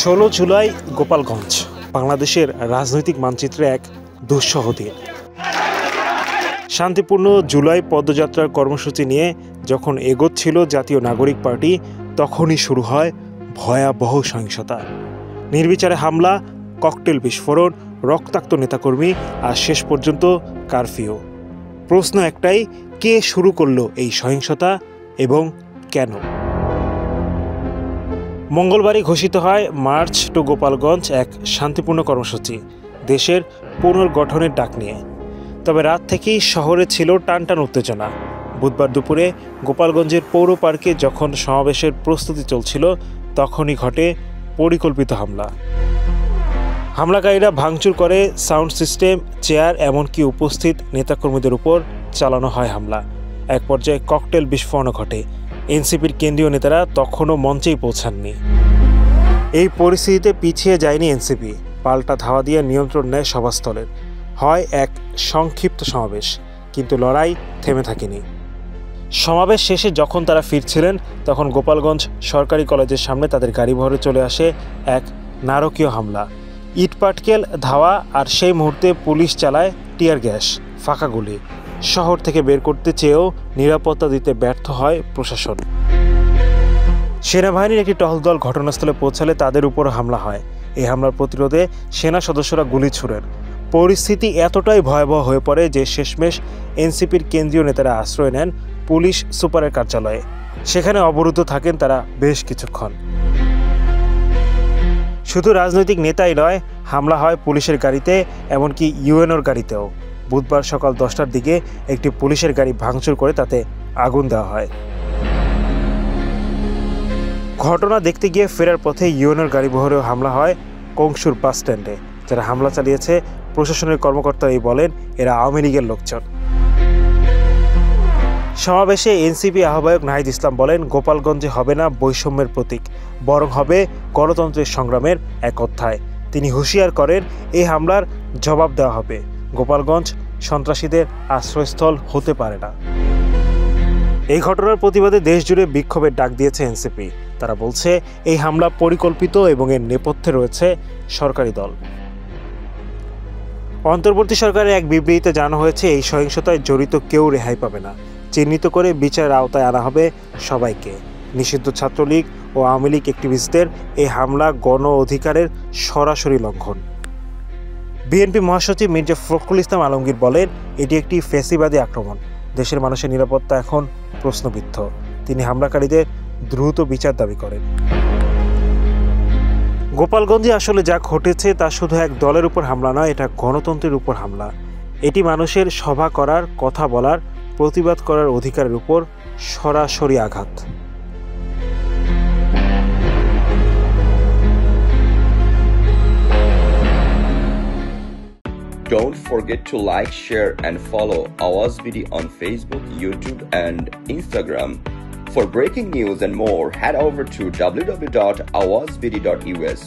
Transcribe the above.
16 জুলাই গোপালগঞ্জ বাংলাদেশের রাজনৈতিক মানচিত্রে এক দুঃসহ দিন। শান্তিপূর্ণ জুলাই পদযাত্রার কর্মসূচি নিয়ে যখন এগোচ্ছিল জাতীয় নাগরিক পার্টি, তখনই শুরু হয় ভয়াবহ সহিংসতা। নির্বিচারে হামলা, ককটেল বিস্ফোরণ, রক্তাক্ত নেতাকর্মী আর শেষ পর্যন্ত কারফিউ। প্রশ্ন একটাই, কে শুরু করলো এই সহিংসতা এবং কেন? মঙ্গলবারই ঘোষিত হয় মার্চ টু গোপালগঞ্জ, এক শান্তিপূর্ণ কর্মসূচি দেশের পুনর্গঠনের ডাক নিয়ে। তবে রাত থেকেই শহরে ছিল টানটান উত্তেজনা। বুধবার দুপুরে গোপালগঞ্জের পৌর পার্কে যখন সমাবেশের প্রস্তুতি চলছিল, তখনই ঘটে পরিকল্পিত হামলা। হামলাকারীরা ভাঙচুর করে সাউন্ড সিস্টেম, চেয়ার, এমনকি উপস্থিত নেতাকর্মীদের উপর চালানো হয় হামলা। এক পর্যায়ে ককটেল বিস্ফোরণ ঘটে। এনসিপির কেন্দ্রীয় নেতারা তখনও মঞ্চেই পৌঁছাননি। এই পরিস্থিতিতে পিছিয়ে যায়নি এনসিপি, পাল্টা ধাওয়া দিয়ে নিয়ন্ত্রণ নেয় সভাস্থলের। হয় এক সংক্ষিপ্ত সমাবেশ, কিন্তু লড়াই থেমে থাকেনি। সমাবেশ শেষে যখন তারা ফিরছিলেন, তখন গোপালগঞ্জ সরকারি কলেজের সামনে তাদের গাড়িবহরে চলে আসে এক নারকীয় হামলা। ইটপাটকেল, ধাওয়া, আর সেই মুহূর্তে পুলিশ চালায় টিয়ার গ্যাস, ফাঁকা গুলি। শহর থেকে বের করতে চেয়েও নিরাপত্তা দিতে ব্যর্থ হয় প্রশাসন। সেনাবাহিনীর একটি টহল দল ঘটনাস্থলে পৌঁছালে তাদের উপর হামলা হয়। এই হামলার প্রতিরোধে সেনা সদস্যরা গুলি ছুড়েন। পরিস্থিতি এতটাই ভয়াবহ হয়ে পড়ে যে শেষমেশ এনসিপির কেন্দ্রীয় নেতারা আশ্রয় নেন পুলিশ সুপারের কার্যালয়ে। সেখানে অবরুদ্ধ থাকেন তারা বেশ কিছুক্ষণ। শুধু রাজনৈতিক নেতাই নয়, হামলা হয় পুলিশের গাড়িতে, এমনকি ইউএনওর গাড়িতেও। বুধবার সকাল 10টার দিকে একটি পুলিশের গাড়ি ভাঙচুর করে তাতে আগুন দেওয়া হয়। ঘটনা দেখতে গিয়ে ফেরার পথে ইউএনওর গাড়িবহরেও হামলা হয় কংসুর বাস স্ট্যান্ডে। যারা হামলা চালিয়েছে প্রশাসনের কর্মকর্তারাই বলেন এরা আওয়ামী লীগের লোকজন। সমাবেশে এনসিপি আহ্বায়ক নাহিদ ইসলাম বলেন, গোপালগঞ্জে হবে না বৈষম্যের প্রতীক, বরং হবে গণতন্ত্রের সংগ্রামের এক অধ্যায়। তিনি হুঁশিয়ার করেন, এই হামলার জবাব দেওয়া হবে। গোপালগঞ্জ সন্ত্রাসীদের আশ্রয়স্থল হতে পারে না। এই ঘটনার প্রতিবাদে দেশজুড়ে বিক্ষোভের ডাক দিয়েছে এনসিপি। তারা বলছে, এই হামলা পরিকল্পিত এবং এর নেপথ্যে রয়েছে সরকারি দল। অন্তর্বর্তী সরকারের এক বিবৃতিতে জানানো হয়েছে, এই সহিংসতায় জড়িত কেউ রেহাই পাবে না। চিহ্নিত করে বিচারের আওতায় আনা হবে সবাইকে। নিষিদ্ধ ছাত্রলীগ ও আওয়ামী লীগ অ্যাক্টিভিস্টদের এই হামলা গণ অধিকারের সরাসরি লঙ্ঘন। বিএনপি মহাসচিব মির্জা ফখরুল ইসলাম আলমগীর বলেন, এটি একটি ফ্যাসিবাদী আক্রমণ। দেশের মানুষের নিরাপত্তা এখন প্রশ্নবিদ্ধ। তিনি হামলাকারীদের দ্রুত বিচার দাবি করেন। গোপালগঞ্জে আসলে যা ঘটেছে তা শুধু এক দলের উপর হামলা নয়, এটা গণতন্ত্রের উপর হামলা। এটি মানুষের সভা করার, কথা বলার, প্রতিবাদ করার অধিকারের উপর সরাসরি আঘাত। Don't forget to like, share, and follow Awaz BD on Facebook, YouTube, and Instagram. For breaking news and more, head over to www.awazbd.us.